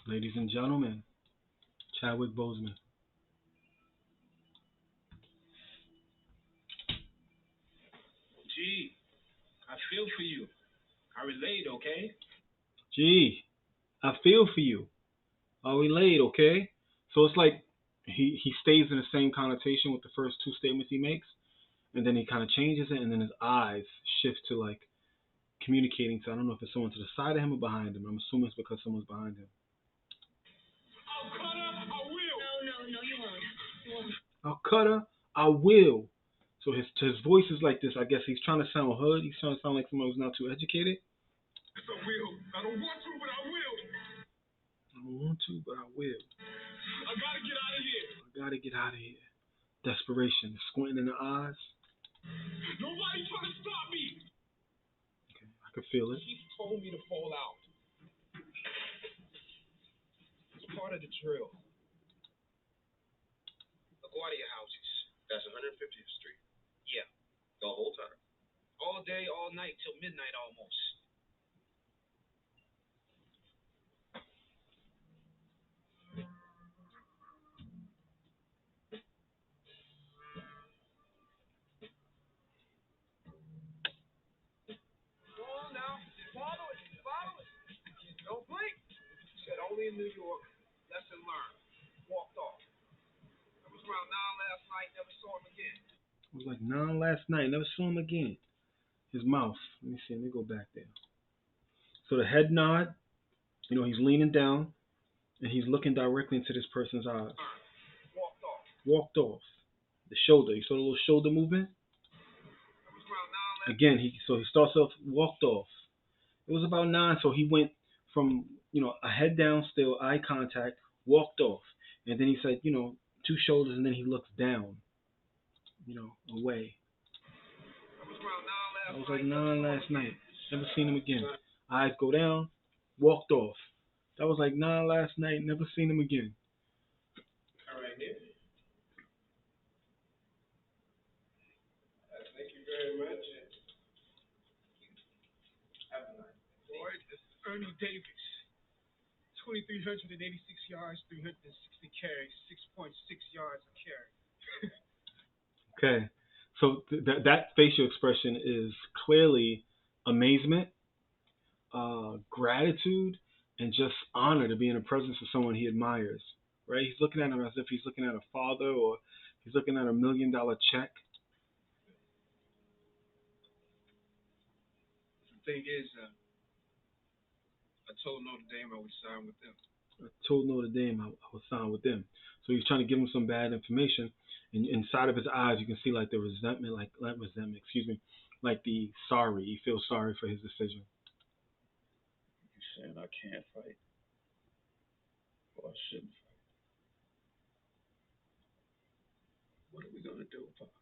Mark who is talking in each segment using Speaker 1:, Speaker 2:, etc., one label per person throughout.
Speaker 1: Ladies and gentlemen, Chadwick Boseman.
Speaker 2: Gee, I feel for you. I relate, okay?
Speaker 1: Gee, I feel for you. Are we late, okay? So it's like he stays in the same connotation with the first two statements he makes, and then he kind of changes it, and then his eyes shift to like communicating to, I don't know if it's someone to the side of him or behind him. I'm assuming it's because someone's behind him.
Speaker 2: I'll cut her, I will.
Speaker 3: No, you won't. You won't.
Speaker 1: I'll cut her. I will. So his voice is like this. I guess he's trying to sound hood. He's trying to sound like someone who's not too educated.
Speaker 2: Yes, I will. I don't want to, but I will.
Speaker 1: I don't want to, but I will.
Speaker 2: I gotta get out of here.
Speaker 1: I gotta get out of here. Desperation, squinting in the eyes.
Speaker 2: Nobody's trying to stop me.
Speaker 1: Okay, I could feel it.
Speaker 2: He told me to fall out. It's part of the drill. LaGuardia houses. That's 150th Street. Yeah, the whole time. All day, all night, till midnight almost. Go on now. Follow it. Follow it. Don't blink. Said only in New York. Lesson learned. Walked off. I was around 9 last night. Never saw him again.
Speaker 1: It was like 9 last night. Never saw him again. His mouth. Let me see. Let me go back there. So the head nod. He's leaning down and he's looking directly into this person's eyes.
Speaker 2: Walked off.
Speaker 1: Walked off. The shoulder. You saw the little shoulder movement?
Speaker 2: I was around 9 last
Speaker 1: Again, he starts off walked off. It was about 9, so he went from a head down, still eye contact, walked off, and then he said two shoulders, and then he looks down, away.
Speaker 2: I was around 9 last
Speaker 1: I was
Speaker 2: night.
Speaker 1: like
Speaker 2: Never
Speaker 1: 9
Speaker 2: saw him
Speaker 1: last
Speaker 2: again.
Speaker 1: night. Never seen him again. Eyes go down, walked off. That was like 9 last night. Never seen him again.
Speaker 2: All right, here. Thank you very much. Have a nice day. Boy, this is Ernie Davis. 2,386 yards, 360 carries, 6.6 yards a carry.
Speaker 1: Okay, so that facial expression is clearly amazement, gratitude, and just honor to be in the presence of someone he admires. Right? He's looking at him as if he's looking at a father or he's looking at $1 million check.
Speaker 2: The thing is, I told Notre Dame I would sign with them.
Speaker 1: I told Notre Dame I would sign with them. So he's trying to give him some bad information. And inside of his eyes, you can see like the resentment, like not resentment, excuse me, like the sorry. He feels sorry for his decision.
Speaker 2: You saying I can't fight? Or I shouldn't fight? What are we gonna do about it?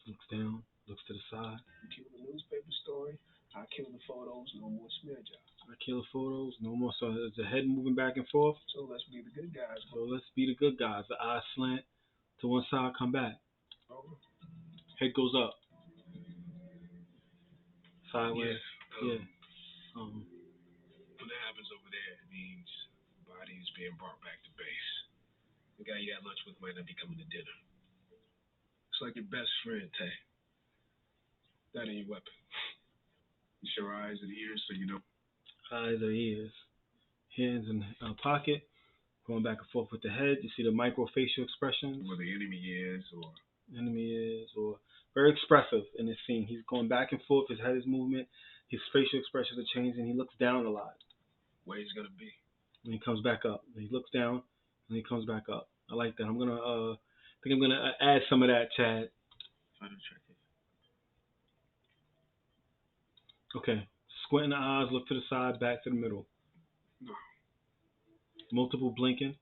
Speaker 1: Looks down, looks to the side.
Speaker 2: You kill the newspaper story. I kill the photos. No more smear jobs.
Speaker 1: I kill the photos, no more. So there's the head moving back and forth.
Speaker 2: So let's be the good guys.
Speaker 1: So let's be the good guys. The eyes slant to one side, come back.
Speaker 2: Over.
Speaker 1: Head goes up. Sideways.
Speaker 2: Yeah.
Speaker 1: Yeah.
Speaker 2: When that happens over there, it means bodies being brought back to base. The guy you had lunch with might not be coming to dinner. It's like your best friend, Tay. That ain't your weapon. You show your eyes and ears so you know.
Speaker 1: Eyes or ears. Hands in pocket. Going back and forth with the head. You see the micro facial expressions.
Speaker 2: Where the enemy is
Speaker 1: or very expressive in this scene. He's going back and forth. His head is movement. His facial expressions are changing. He looks down a lot.
Speaker 2: where he's gonna be.
Speaker 1: And he comes back up. He looks down and he comes back up. I like that. I think I'm gonna add some of that, Chad.
Speaker 2: Trying to check it.
Speaker 1: Okay. Squinting the eyes, look to the side, back to the middle.
Speaker 2: No.
Speaker 1: Multiple blinking.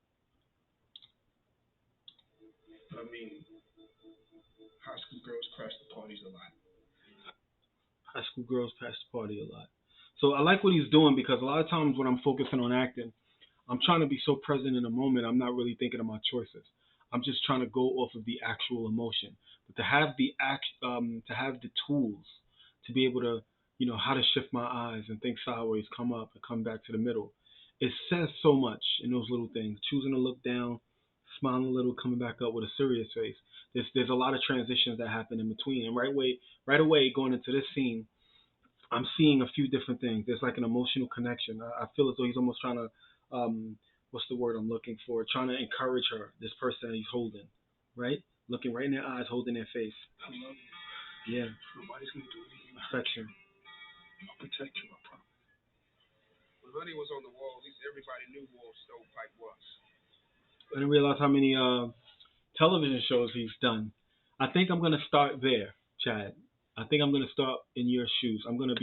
Speaker 2: I mean, high school girls crash the parties a lot.
Speaker 1: High school girls pass the party a lot. So I like what he's doing because a lot of times when I'm focusing on acting, I'm trying to be so present in the moment. I'm not really thinking of my choices. I'm just trying to go off of the actual emotion. But to have to have the tools to be able to, how to shift my eyes and think sideways, come up and come back to the middle, it says so much in those little things. Choosing to look down, smiling a little, coming back up with a serious face. There's a lot of transitions that happen in between, and right away going into this scene, I'm seeing a few different things. There's like an emotional connection. I feel as though he's almost trying to, what's the word I'm looking for? Trying to encourage her, this person that he's holding, right? Looking right in their eyes, holding their face.
Speaker 2: I love you.
Speaker 1: Yeah.
Speaker 2: Nobody's gonna do anything.
Speaker 1: Affection.
Speaker 2: I'll protect you, I promise. When Honey was on the wall, at least everybody knew who old Stovepipe was.
Speaker 1: I didn't realize how many television shows he's done. I think I'm gonna start there, Chad. I think I'm gonna start in your shoes. I'm gonna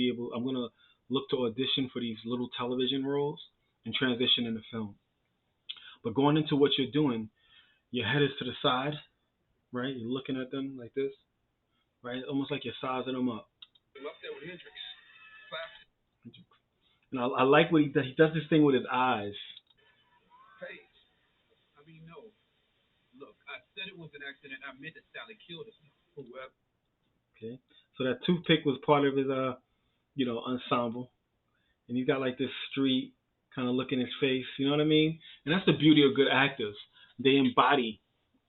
Speaker 1: look to audition for these little television roles and transition into film. But going into what you're doing, your head is to the side, right? You're looking at them like this, right? Almost like you're sizing them up.
Speaker 2: I'm up there with Hendrix. Plastic.
Speaker 1: And I like what he does. He does this thing with his eyes.
Speaker 2: Paige. I mean, no. Look, I said it was an accident. I meant that Sally killed herself. Whoever.
Speaker 1: Okay. So that toothpick was part of his ensemble. And he's got like this street kind of look in his face, you know what I mean? And that's the beauty of good actors. They embody,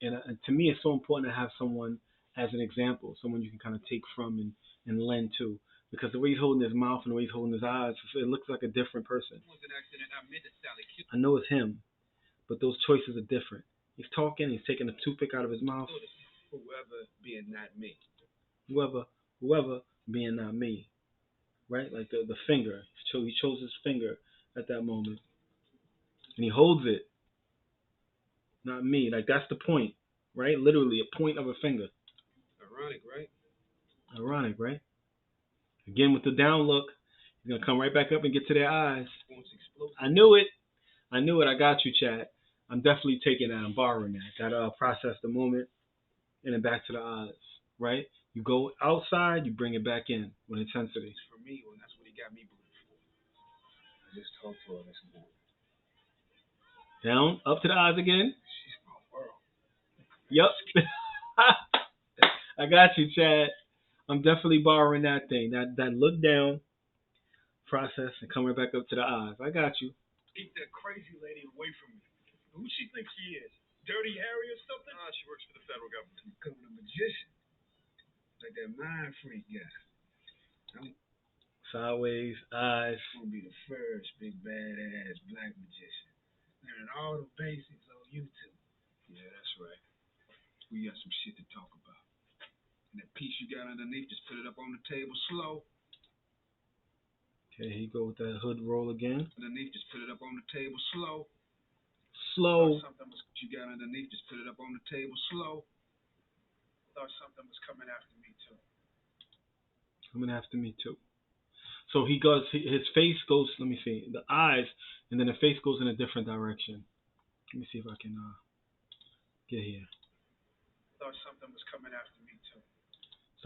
Speaker 1: and to me, it's so important to have someone as an example, someone you can kind of take from and lend to. Because the way he's holding his mouth and the way he's holding his eyes, it looks like a different person.
Speaker 2: It was an accident. I meant that Sally killed
Speaker 1: I know it's him, but those choices are different. He's talking, he's taking a toothpick out of his mouth.
Speaker 2: whoever being not me.
Speaker 1: Whoever being not me, right? Like the finger. He chose his finger at that moment, and he holds it. Not me. Like that's the point, right? Literally a point of a finger.
Speaker 2: Ironic, right?
Speaker 1: Ironic, right? Again with the down look, he's gonna come right back up and get to their eyes. I knew it. I got you, Chad. I'm definitely taking that. I'm borrowing that. That process the moment and then back to the eyes, right? You go outside, you bring it back in with intensity.
Speaker 2: For me, well, that's what he got me booted for. I just talked to her this morning.
Speaker 1: Down, up to the eyes again.
Speaker 2: She's my world.
Speaker 1: Yep. I got you, Chad. I'm definitely borrowing that thing. That look down process and coming back up to the eyes. I got you.
Speaker 2: Keep that crazy lady away from me. Who she thinks she is? Dirty Harry or something? Nah, she works for the federal government. Becoming a magician. Like that mind freak guy.
Speaker 1: Sideways, eyes.
Speaker 2: I'm gonna be the first big badass black magician. Learning all the basics on YouTube. Yeah, that's right. We got some shit to talk about. And that piece you got underneath, just put it up on the table slow.
Speaker 1: Okay, he go with that hood roll again.
Speaker 2: Underneath, just put it up on the table slow.
Speaker 1: Slow.
Speaker 2: Something was you got underneath, just put it up on the table slow. Thought something was coming after me too.
Speaker 1: Coming after me too. So he goes. His face goes. Let me see. The eyes, and then the face goes in a different direction. Let me see if I can get here.
Speaker 2: Thought something was coming after me too.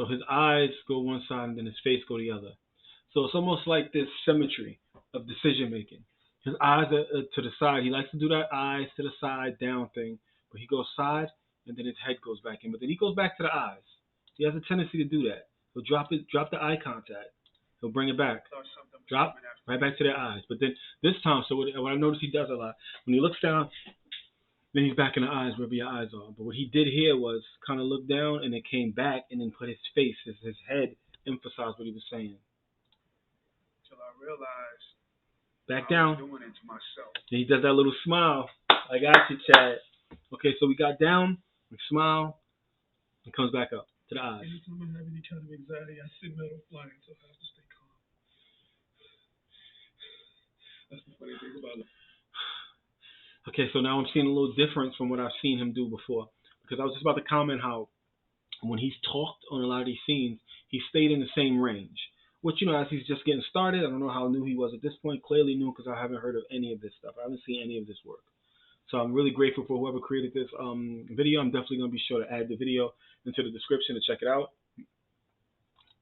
Speaker 1: So his eyes go one side, and then his face go the other. So it's almost like this symmetry of decision making. His eyes are to the side. He likes to do that eyes to the side down thing, but he goes side, and then his head goes back in. But then he goes back to the eyes. He has a tendency to do that. He'll drop the eye contact. He'll bring it back. Drop right back to their eyes. But then this time, so what I noticed he does a lot, when he looks down, then he's back in the eyes wherever your eyes are. But what he did here was kind of look down and then came back and then put his face, his head, emphasized what he was saying.
Speaker 2: Till I realized
Speaker 1: back down.
Speaker 2: Doing it to myself.
Speaker 1: Then he does that little smile. I got you, Chad. Okay, so we got down, we smile, and comes back up to the eyes.
Speaker 2: Anytime I have any kind of anxiety, I see metal flying, so I have to stay calm. That's the funny thing about it.
Speaker 1: Okay, so now I'm seeing a little difference from what I've seen him do before. Because I was just about to comment how when he's talked on a lot of these scenes, he stayed in the same range. Which, as he's just getting started, I don't know how new he was at this point. Clearly new because I haven't heard of any of this stuff. I haven't seen any of this work. So I'm really grateful for whoever created this video. I'm definitely going to be sure to add the video into the description to check it out.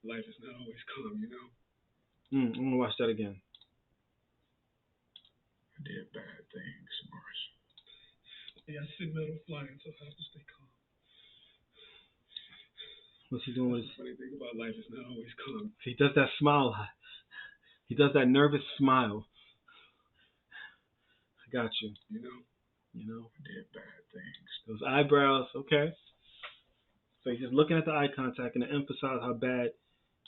Speaker 2: Life is not always calm,
Speaker 1: I'm going to watch that again.
Speaker 2: I did bad things, Morris. Yeah, I see metal flying, so I have to stay calm.
Speaker 1: What's he doing with his...
Speaker 2: The funny thing about life is not always calm.
Speaker 1: He does that smile. He does that nervous smile. Got you.
Speaker 2: You know,
Speaker 1: You know,
Speaker 2: I did bad things.
Speaker 1: those eyebrows. Okay. So he's just looking at the eye contact and to emphasize how bad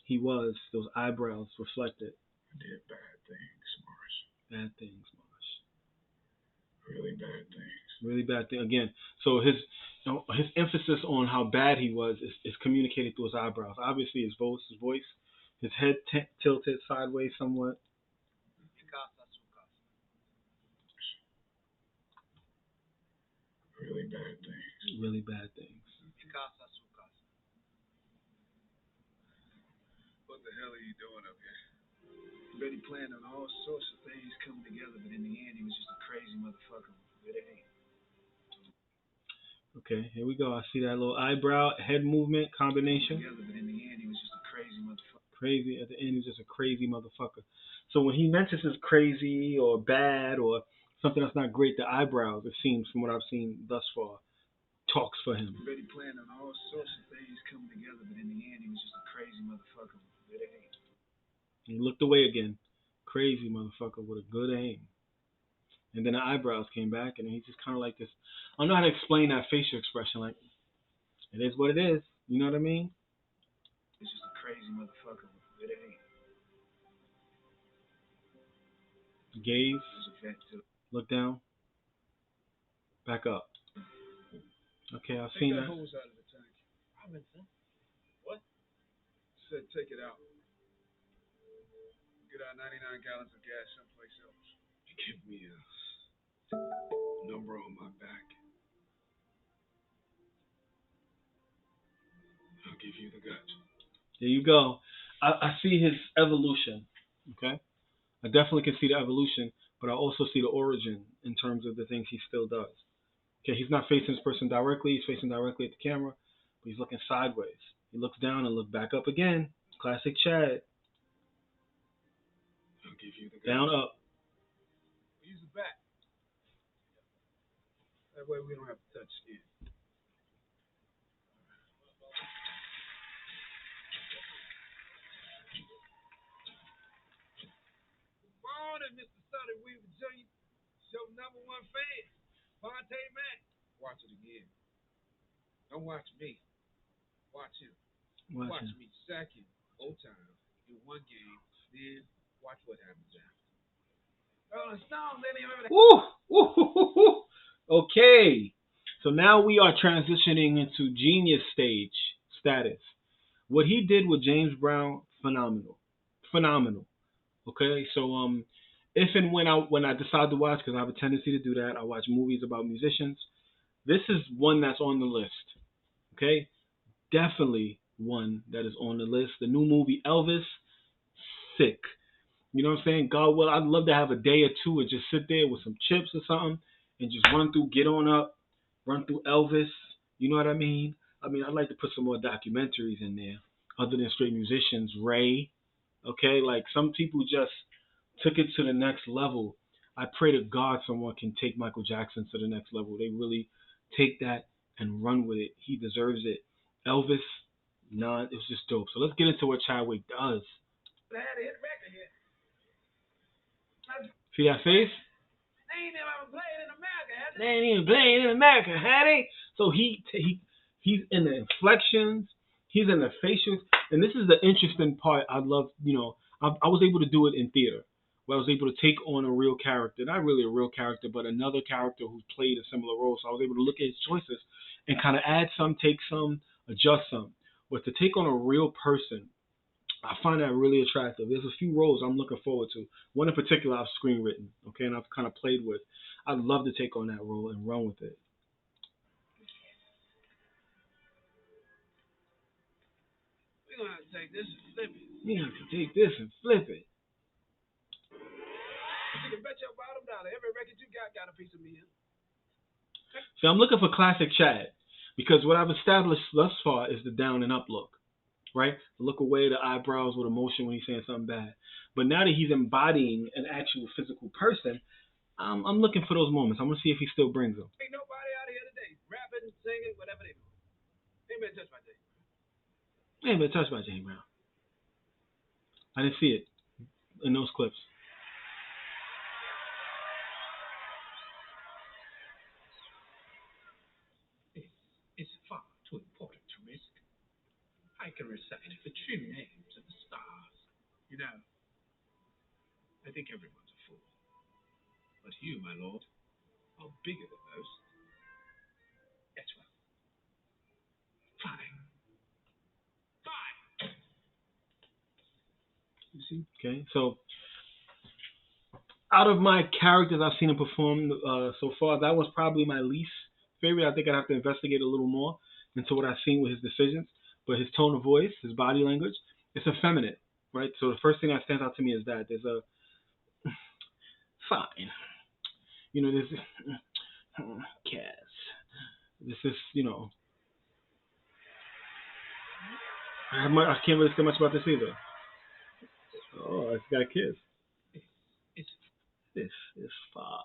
Speaker 1: he was. Those eyebrows reflected.
Speaker 2: I did bad things, Marsh.
Speaker 1: Bad things, Marsh.
Speaker 2: Really bad things.
Speaker 1: Really bad thing. Again, so his emphasis on how bad he was is communicated through his eyebrows. Obviously, his voice, his head tilted sideways somewhat.
Speaker 2: Really bad things.
Speaker 1: Really bad things.
Speaker 2: What the hell are you doing up here? Betty planned on all sorts of things coming together, but in the end, he was just a crazy motherfucker with an aim.
Speaker 1: Okay, here we go. I see that little eyebrow head movement combination.
Speaker 2: Together, but in the end, he was just a crazy motherfucker.
Speaker 1: Crazy. At the end, he's just a crazy motherfucker. So when he mentions his crazy or bad or something that's not great, the eyebrows, it seems from what I've seen thus far, talks for him.
Speaker 2: Betty planned on all sorts of things coming together, but in the end, he was just a crazy motherfucker with an aim.
Speaker 1: He looked away again. Crazy motherfucker with a good aim. And then the eyebrows came back, and he's just kind of like this. I don't know how to explain that facial expression. Like, it is what it is. You know what I mean?
Speaker 2: He's just a crazy motherfucker with an aim.
Speaker 1: Gaze.
Speaker 2: He was a vet too.
Speaker 1: Look down. Back up. Okay, I've
Speaker 2: Take
Speaker 1: seen
Speaker 2: that
Speaker 1: that.
Speaker 2: hose out of the tank. Robinson? What? Said take it out. Get our 99 gallons of gas someplace else. Give me a number on my back. I'll give you the guts.
Speaker 1: There you go. I see his evolution. Okay? I definitely can see the evolution, but I also see the origin in terms of the things he still does. Okay, he's not facing this person directly, he's facing directly at the camera, but he's looking sideways. He looks down and look back up again. Classic Chad.
Speaker 2: I'll give you the guts.
Speaker 1: Down, up.
Speaker 2: Use the back. That way we don't have to touch skin. Morning, Mr. Sonny Weaver Jr. Your number one fan, Vontae Mack. Watch it again. Don't watch me. Watch him. Watch me sack him both times in one game. Then watch what happens after. Rolling Stones, they didn't remember that.
Speaker 1: Woo! Okay. So now we are transitioning into genius stage status. What he did with James Brown, phenomenal. Phenomenal. Okay, so if and when I decide to watch, because I have a tendency to do that, I watch movies about musicians. This is one that's on the list. Okay, definitely one that is on the list. The new movie Elvis, sick. You know what I'm saying? God will, I'd love to have a day or two and just sit there with some chips or something and just run through, get on up, run through Elvis. You know what I mean? I'd like to put some more documentaries in there other than straight musicians. Ray, okay? Like some people just took it to the next level. I pray to God someone can take Michael Jackson to the next level. They really take that and run with it. He deserves it. Elvis, nah, it was just dope. So let's get into what Chadwick does. See that face?
Speaker 2: They ain't never played in America, have
Speaker 1: They ain't even playing in America, had they? So he's in the inflections, he's in the facials, and this is the interesting part. I love, I was able to do it in theater, where I was able to take on a real character, not really a real character, but another character who played a similar role. So I was able to look at his choices and kind of add some, take some, adjust some. But to take on a real person, I find that really attractive. There's a few roles I'm looking forward to. One in particular I've screenwritten, okay, and I've kind of played with. I'd love to take on that role and run with it.
Speaker 2: We're going to have to take this and flip it.
Speaker 1: You have to take this and flip it.
Speaker 2: You can bet your bottom dollar. Every record you got a piece of me in.
Speaker 1: See, I'm looking for classic Chad because what I've established thus far is the down and up look, right? The look away, the eyebrows with emotion when he's saying something bad. But now that he's embodying an actual physical person, I'm looking for those moments. I'm going to see if he still brings them.
Speaker 2: Ain't nobody out here today rapping, singing, whatever they do. Ain't been touched by James Brown.
Speaker 1: Ain't been touched by James Brown. I didn't see it in those clips.
Speaker 2: too important to risk. I can recite the true names of the stars. You know, I think everyone's a fool. But you, my lord, are bigger than most. Yes, well. Fine. Fine.
Speaker 1: You see? Okay, so out of my characters I've seen him perform so far, that was probably my least favorite. I think I'd have to investigate a little more into what I've seen with his decisions. But his tone of voice, his body language, it's effeminate, right? So the first thing that stands out to me is that there's a fine, there's Cass. This is, I can't really say much about this either. Oh, it's got a kiss. This is far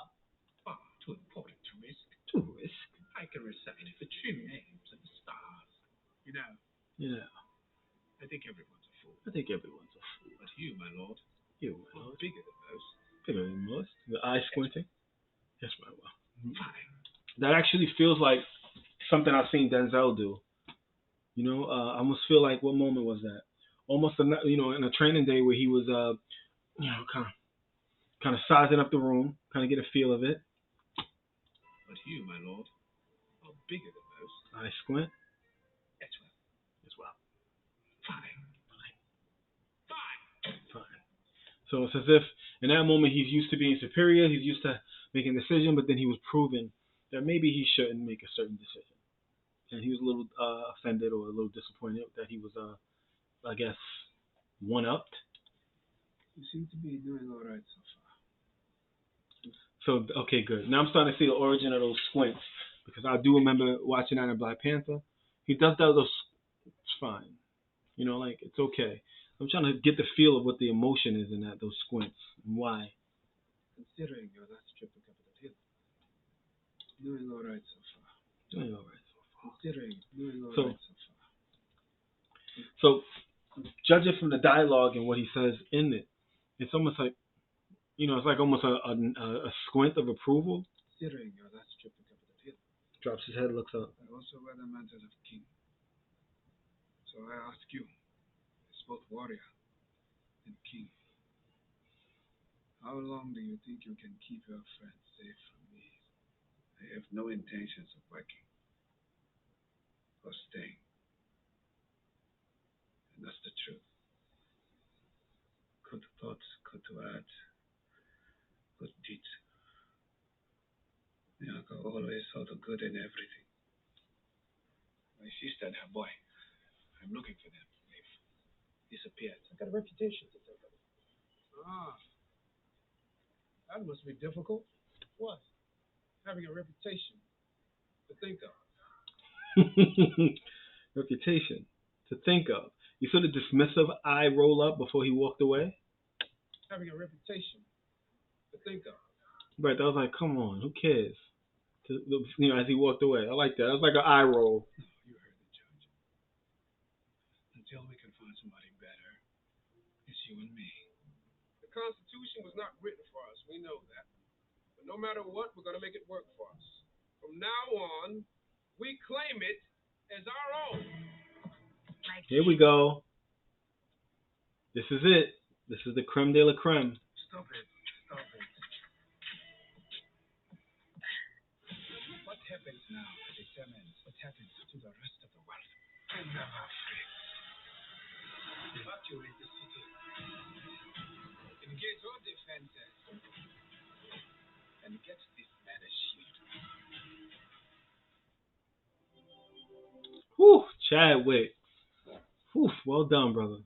Speaker 2: too important to risk.
Speaker 1: to risk.
Speaker 2: I can recite the true names of the stars. You know,
Speaker 1: Yeah,
Speaker 2: I think everyone's a fool.
Speaker 1: I think everyone's a fool.
Speaker 2: But you, my lord,
Speaker 1: My
Speaker 2: are
Speaker 1: lord,
Speaker 2: bigger than most.
Speaker 1: bigger than most. The eye squinting. Yes, my lord.
Speaker 2: Fine.
Speaker 1: That actually feels like something I've seen Denzel do. I almost feel like, what moment was that? Almost, in a training day where he was, kind of sizing up the room, kind of get a feel of it.
Speaker 2: But you, my lord, are bigger than most.
Speaker 1: I squint.
Speaker 2: Yes, well.
Speaker 1: As well.
Speaker 2: Fine.
Speaker 1: Fine. So it's as if in that moment he's used to being superior, he's used to making a decision, but then he was proven that maybe he shouldn't make a certain decision. And he was a little offended or a little disappointed that he was, I guess, one-upped.
Speaker 2: You seem to be doing all right so far.
Speaker 1: So, okay, good. Now I'm starting to see the origin of those squints, because I do remember watching that in Black Panther. He does those. It's fine. It's okay. I'm trying to get the feel of what the emotion is in those squints, and why.
Speaker 2: Considering your last trip to Capitol Hill, doing all right so far.
Speaker 1: Doing all right so far.
Speaker 2: Considering doing all right so far.
Speaker 1: So, judging from the dialogue and what he says in it, it's almost like, it's like almost a squint of approval.
Speaker 2: Considering your last trip to Capitol Hill.
Speaker 1: Drops his head, looks up.
Speaker 2: I also wear the mantle of king. So I ask you, as both warrior and king, how long do you think you can keep your friends safe from me? I have no intentions of working or staying. And that's the truth. Good thoughts, good words, good deeds. Nyaka always saw the good in everything. My sister and her boy, I'm looking for them. They've disappeared. I got a reputation to take over. That must be difficult. What? Having a reputation to think of.
Speaker 1: Reputation to think of. You saw the dismissive eye roll up before he walked away?
Speaker 2: Having a reputation to think of.
Speaker 1: Right, I was like, come on, who cares? As he walked away. I like that. That was like an eye roll.
Speaker 2: You heard the judge. Until we can find somebody better, it's you and me. The Constitution was not written for us. We know that. But no matter what, we're going to make it work for us. From now on, we claim it as our own.
Speaker 1: Here we go. This is it. This is the creme de la creme.
Speaker 2: Stop it. What happens now determines what happens to the rest of the world. I'm never afraid. Evacuate the city. Engage all defenses. And get this man a shield.
Speaker 1: Whew, Chadwick. Whew, well done, brother.